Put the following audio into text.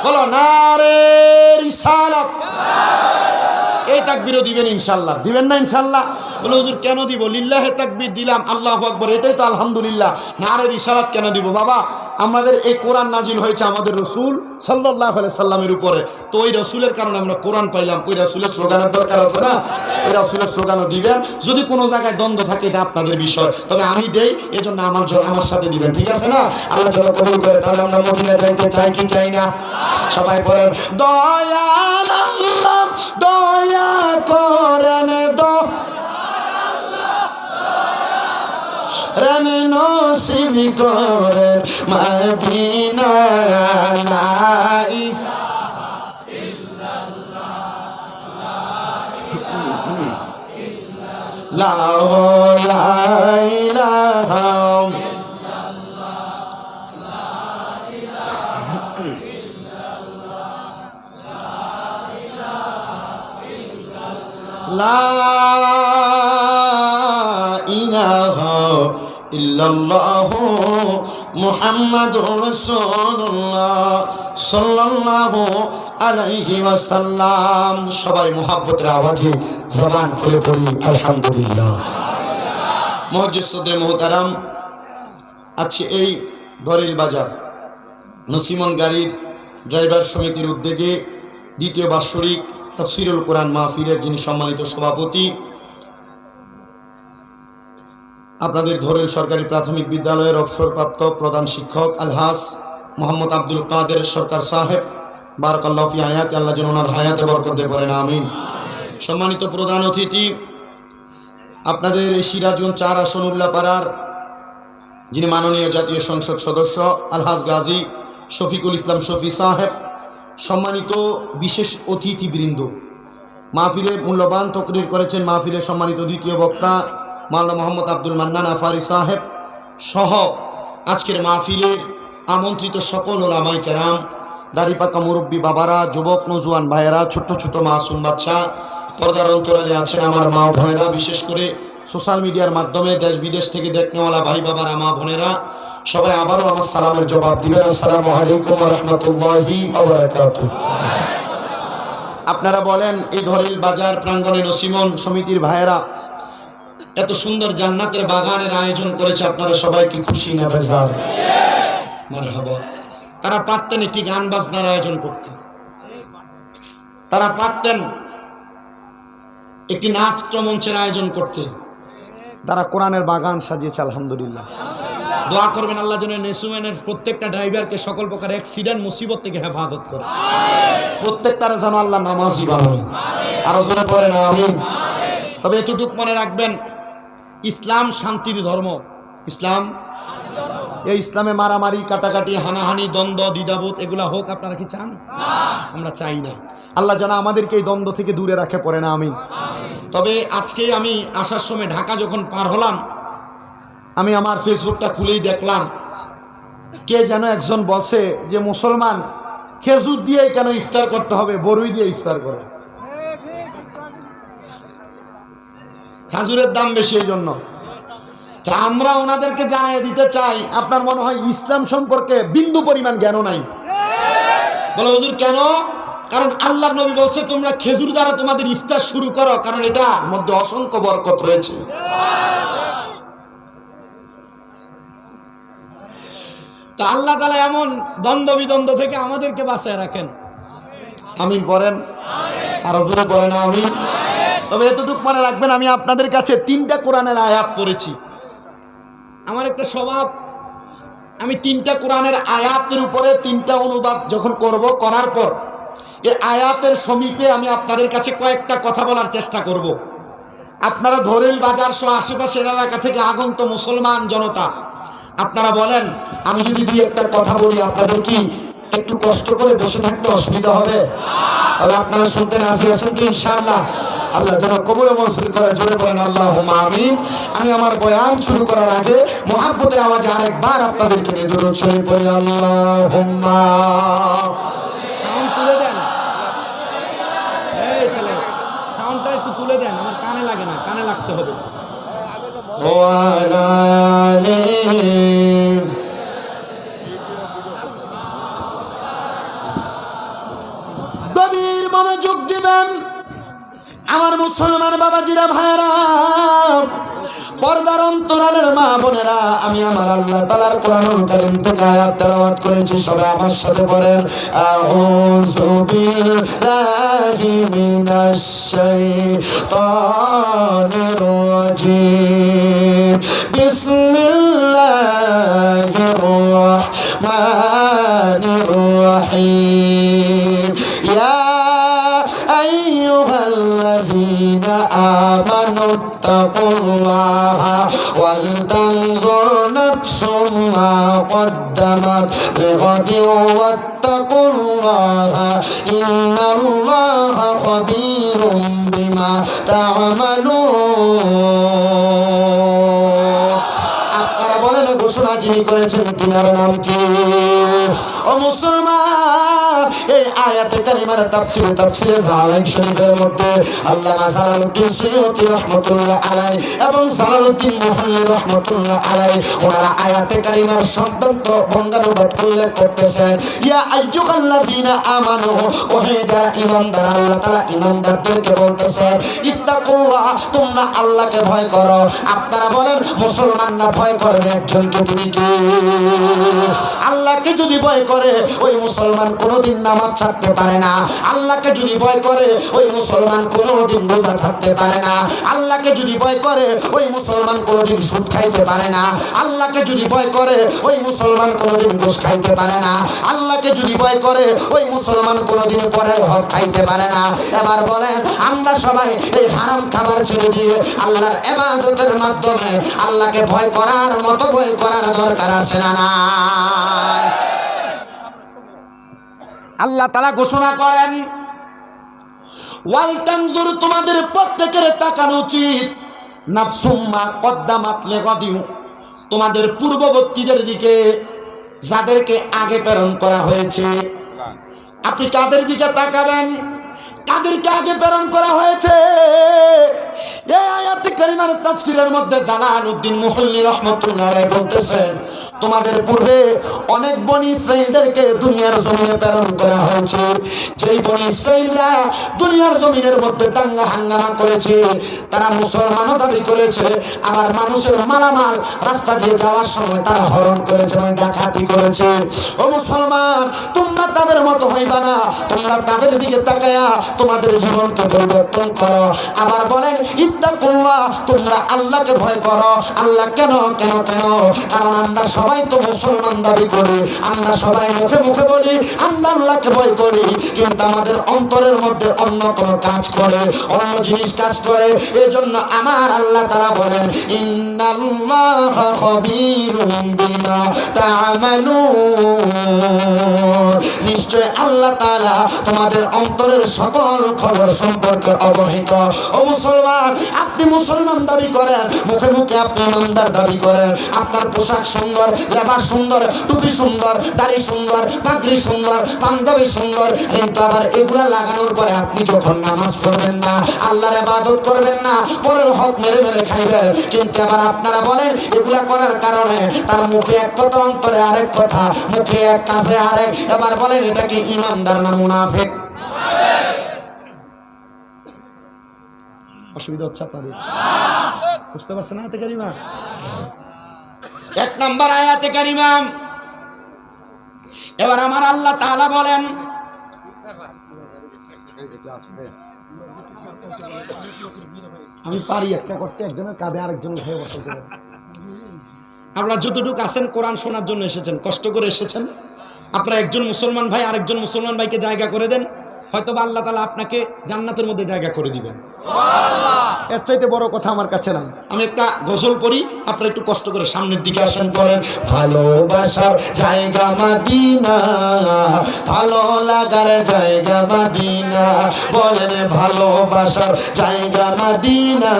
বলো নারে রিসালাত। এই তাকবীরও দিবেন ইনশাআল্লাহ, দিবেন না ইনশাআল্লাহ? বলে হুজুর কেন দিব? লিল্লাহে তাকবীর দিলাম, আল্লাহু আকবার, এটাই তো আলহামদুলিল্লাহ। নারে রিসালাত কেন দিব? বাবা, আমাদের এই কোরআন নাজিল হয়েছে আমাদের রাসূল সাল্লাল্লাহু আলাইহি সাল্লামের উপরে। তো ওই রাসূলের কারণে আমরা কোরআন পাইলাম। ওই রাসূলের স্লোগানের দরকার আছে না? ওই রাসূলের স্লোগানও দিবেন। যদি কোনো জায়গায় দ্বন্দ্ব থাকে এটা আপনাদের বিষয়, তবে আমি দেই, এজন্য আমার সাথে দিবেন, ঠিক আছে না? আল্লাহ যেন কবুল করে। তাহলে আমরা মদিনা যাইতে চাই কি চাই না? সবাই বলেন দয়াল আল্লাহ দয়া করেন, দয়াল নসিব করেন মদিনা। লা ইলাহা ইল্লাল্লাহ, লা ইলাহা লা ইলাহা ইল্লাল্লাহু মুহাম্মাদুর রাসূলুল্লাহ সাল্লাল্লাহু আলাইহি ওয়াসাল্লাম। সবাই মুহাব্বতের আওয়াজে জবান খুলে পড়ি আলহামদুলিল্লাহ। মুআজ্জিজ সদরে মুহতারাম, আজকে এই দরিল বাজার নসিমন গাড়ির ড্রাইভার সমিতির উদ্যোগে দ্বিতীয় বাৎসরিক তাফসিরুল কোরআন মাহফিলের যিনি সম্মানিত সভাপতি, আপনাদের ধরেল সরকারি প্রাথমিক বিদ্যালয়ের অবসরপ্রাপ্ত প্রধান শিক্ষক আলহাজ মোহাম্মদ আব্দুল কাদের সরকার সাহেব, বারাকাল্লাহু ফি হায়াতি, আল্লাহ যেন ওনার হায়াতে বরকত দেন, পড়েন আমিন। সম্মানিত প্রধান অতিথি, আপনাদের এই সিরাজগঞ্জ 4 আসন উল্লাপাড়ার যিনি মাননীয় জাতীয় সংসদ সদস্য আলহাজ গাজী শফিকুল ইসলাম শফি সাহেব, সম্মানিত বিশেষ অতিথিবৃন্দ, মাহফিলে মূল্যবান তকরির করেছেন মাহফিলের সম্মানিত দ্বিতীয় বক্তা মাওলানা মোহাম্মদ আব্দুল মান্নান আফারি সাহেব সহ আজকের মাহফিলের আমন্ত্রিত সকল ওলামায়ে কেরাম, দাড়িপাকা মুরব্বী বাবারা, যুবক নজওয়ান ভাইয়েরা, ছোট্ট ছোট মাসুম বাচ্চা, পর্দার অন্তরালে আছেন আমার মা বোনেরা, বিশেষ করে সোশ্যাল মিডিয়ার মাধ্যমে দেশ বিদেশ থেকে দেখনেওয়ালা ভাই বাবারা, মা বোনেরা, সবাই আবারও আমার সালামের জবাব দিবেন। আসসালামু আলাইকুম ওয়া রাহমাতুল্লাহি ওয়া বারাকাতুহু। আপনারা বলেন, এই ধরেল বাজার প্রাঙ্গণে নসিমন সমিতির ভাইয়েরা এত সুন্দর জান্নাতের বাগানের আয়োজন করেছে, আপনারা সবাই কি খুশি না বেজার? মারহাবা। তারা পারতেন একটি গান বাজনার আয়োজন করতে, তারা পারতেন একটি নাট্য মঞ্চের আয়োজন করতে, তারা কোরআনের বাগান সাজিয়েছে আলহামদুলিল্লাহ। দোয়া করবেন আল্লাহ যেন নসিমনের প্রত্যেকটা ড্রাইভারকে সকল প্রকার অ্যাক্সিডেন্ট মুসিবত থেকে হেফাজত করে, প্রত্যেকটারে যেন আল্লাহ নামাজি বানায়, আরো জোরে পড়েন আমিন। তবে এতটুক মনে রাখবেন, ইসলাম শান্তির ধর্ম। ইসলাম, এই ইসলামে মারামারি, কাটাকাটি, হানাহানি, দ্বন্দ্ব, দ্বিধাবোধ এগুলা হোক, আপনারা কি চান? আমরা চাই না। আল্লাহ যেন আমাদেরকে এই দ্বন্দ্ব থেকে দূরে রাখে, পড়ে না আমিন। তবে আজকে আমি আসার সময় ঢাকা যখন পার হলাম, আমি আমার ফেসবুকটা খুলেই দেখলাম, কে যেন একজন বলছে যে মুসলমান খেজুর দিয়ে কেন ইফতার করতে হবে, বরই দিয়ে ইফতার করে, খাজুরের দাম বেশি এই জন্য। তা আমরা ওনাদেরকে জানিয়ে দিতে চাই, আপনার মনে হয় ইসলাম সম্পর্কে বিন্দু পরিমাণ জ্ঞান নাই। বলে হুজুর কেন? কারণ আল্লাহ নবী বলছে তোমরা খেজুর দ্বারা তোমাদের ইফতার শুরু করো, কারণ এটার মধ্যে অসংখ্য বরকত রয়েছে। তা আল্লাহ তাআলা এমন দ্বন্দ্ব বিদ্বন্দ্ব থেকে আমাদেরকে বাঁচায় রাখেন, আমিন পড়েন, আর জোরে পড়েন আমিন। তবে এতটুকু মনে রাখবেন, আমি আপনাদের কাছে 3টা কোরআনের আয়াত পড়েছি। আমার একটা স্বভাব, আমি 3টা কোরআনের আয়াতের উপরে 3টা অনুবাদ যখন করব, করার পর এই আয়াতের সমীপে আমি আপনাদের কাছে কয়েকটা কথা বলার চেষ্টা করব। আপনারা ধরেল বাজার সহ আশেপাশের এলাকা থেকে আগন্ত মুসলমান জনতা, আপনারা বলেন, আমি যদি 2-1টা কথা বলি আপনাদের কি একটু কষ্ট করে বসে থাকতে অসুবিধা হবে? তবে আপনারা শুনতে রাজি আছেন তো ইনশাআল্লাহ? আল্লাহ যেন কবুল মঞ্জুর করে, জোরে বলেন আল্লাহুম্মা আমিন। আমি আমার বয়ান শুরু করার আগে মুহাব্বতের আওয়াজে আরেকবার আপনাদেরকে নিয়ে দরুদ শরীফ পড়ি, আল্লাহুম্মা। সাউন্ড তুলে দেন, এই ছেলে সাউন্ডটা একটু তুলে দেন, আমার কানে লাগে না, কানে লাগতে হবে। ওয়া আলা আলিহি বলেন, আমার মুসলমান বাবাজিরা, ভাইরা, পর্দার অন্তরালের মা বোনেরা, আমি আমার আল্লাহ তাআলার কোরআনুল কারীম থেকে আয়াত তেলাওয়াত করেছি, সবাই আমার সাথে পড়েন, আউযু বিল্লাহি মিনাশ শাইতানির রাজীম, বিসমিল্লাহির রাহমানির রাহিম, ইয়া আইয়ুহাল্লাযীনা আমানু তাকুল্লাহা ওয়াল তানজুর নাফসুম মা কদ্দামাত লিগাদিন ওয়াত্তাকুল্লাহা ইন্নাল্লাহা খাবীরুম বিমা তা'মালুন। আপনারা বলেন, ঘোষণা যিনি করেছেন তিনার নাম কি? ও মুসলমান, এই আয়াতে কারিমার তাফসীরে জালালাইন শরীফের মধ্যে আল্লামা জালালউদ্দিন সুয়ুতী রাহমাতুল্লাহ আলাইহি এবং জালালউদ্দিন মুহাল্লি রাহমাতুল্লাহ আলাইহি ওনারা আয়াতে কারিমার শব্দান্ত বঙ্গানুবাদ উল্লেখ করতেছেন, ইয়া আইয়ুহাল্লাযীনা আমানু, ওহে যারা ঈমানদার, আল্লাহ তাআলা ঈমানদারদেরকে বলতেছেন, ইত্তাকুল্লাহ, তোমরা আল্লাহকে ভয় করো। আপনারা বলেন, মুসলমানরা ভয় করবে একজনকে, তিনি কে? আল্লাহকে যদি ভয় করে ওই মুসলমান কোনোদিন নামাজ ছাড়তে পারে না। আল্লাহকে যদি ভয় করে ওই মুসলমান কোনোদিন রোজা ছাড়তে পারে না। আল্লাহকে যদি ভয় করে ওই মুসলমান কোনোদিন সুদ খাইতে পারে না। আল্লাহকে যদি ভয় করে ওই মুসলমান কোনোদিন ঘুষ খাইতে পারে না। আল্লাহকে যদি ভয় করে ওই মুসলমান কোনোদিন পরের হক খাইতে পারে না। এবার বলেন, আমরা সবাই এই হারাম খাবার ছেড়ে দিয়ে আল্লাহর ইবাদতের মাধ্যমে আল্লাহকে ভয় করার মতো ভয় করার দরকার আছে না? আল্লাহ তাআলা ঘোষণা করেন, ওয়াল তানজুর, তোমাদের প্রত্যেকের তাকানো উচিত, নাফসুম মা কদ্দামাত লিগাদিন, তোমাদের পূর্ববর্তীদের দিকে, যাদেরকে আগে প্রেরণ করা হয়েছে। আপনি কাদের দিকে তাকাবেন? কাদেরকে আগে প্রেরণ করা হয়েছে? এই আয়াতে কারিমার তাফসীরের মধ্যে জালালউদ্দিন মুহাল্লি রাহমাতুল্লাহ আলাইহি বলতেছেন, তোমাদের পূর্বে অনেক বনি ইসরাঈলদেরকে দুনিয়ার জমিনে প্রেরণ করা হয়েছে। যেই বনি ইসরাঈলরা দুনিয়ার জমিনের মধ্যে দাঙ্গা হাঙ্গামা করেছে, তারা মুসলমানও দাবি করেছে, আবার মানুষের মালামাল রাস্তা দিয়ে যাওয়ার সময় তারা হরণ করেছে, মানে ডাকাতি করেছে। ও মুসলমান, তোমরা তাদের মতো হইবা না, তোমরা তাদের দিকে তাকায়া তোমাদের জীবনকে পরিবর্তন করো। আবার বলেন, ইত্তাকুল্লাহ, তোমরা আল্লাহকে ভয় করো। আল্লাহ কেন কেন কেন? কারণ আমরা সবাই তো মুসলমান দাবি করি, আমরা সবাই মুখে মুখে বলি আমরা আল্লাহকে ভয় করি, কিন্তু আমাদের অন্তরের মধ্যে অন্য কোনো কাজ করে, অন্য জিনিস কাজ করে। এজন্য আমার আল্লাহ তাআলা বলেন, ইন্নাল্লাহা খাবীরুম বিমা তা'মালুন, নিশ্চয় আল্লাহ তাআলা তোমাদের অন্তরের সকল খবর সম্পর্কে অবহিত। ও মুসলমান, আপনি মুসলমান দাবি করেন, মুখে মুখে আপনি ইমানদার দাবি করেন, আপনার পোশাক সুন্দর, লেবাস সুন্দর, টুপি সুন্দর, দাড়ি সুন্দর, পাগড়ি সুন্দর, পাঞ্জাবি সুন্দর, কিন্তু আবার এগুলা লাগানোর পরে আপনি যখন নামাজ পড়বেন না, আল্লাহর ইবাদত করবেন না, পরের হক মেরে মেরে খাইবেন। কিন্তু আবার আপনারা বলেন এগুলা করার কারণে তার মুখে এক কথা, অন্তরে আরেক কথা, মুখে এক, কাজে আরেক। এবার বলেন এটা কি ইমানদার না মুনাফিক? অসুবিধা হচ্ছে আপনাদের? বুঝতে পারছেন আয়াতে কারিমা? এক নাম্বার আয়াতে কারিমা। এবার আমার আল্লাহ তাআলা বলেন, আমি পারি একটা করতে, একজনের কাঁধে আরেকজন উঠে বসাতে। আপনারা যতটুকু আছেন কোরআন শোনার জন্য এসেছেন, কষ্ট করে এসেছেন। আপনারা একজন মুসলমান ভাই আরেকজন মুসলমান ভাইকে জায়গা করে দেন, হয়তো আল্লাহ তাআলা আপনাকে জান্নাতের মধ্যে জায়গা করে দিবেন। এর চাইতে বড় কথা আমার কাছে নাই। আমি একটা গজল পড়ি, আপনারা একটু কষ্ট করে সামনের দিকে আসেন, বলেন, ভালোবাসার জায়গা মদিনা, ভালো লাগার জায়গা মদিনা, বলেন ভালোবাসার জায়গা মদিনা।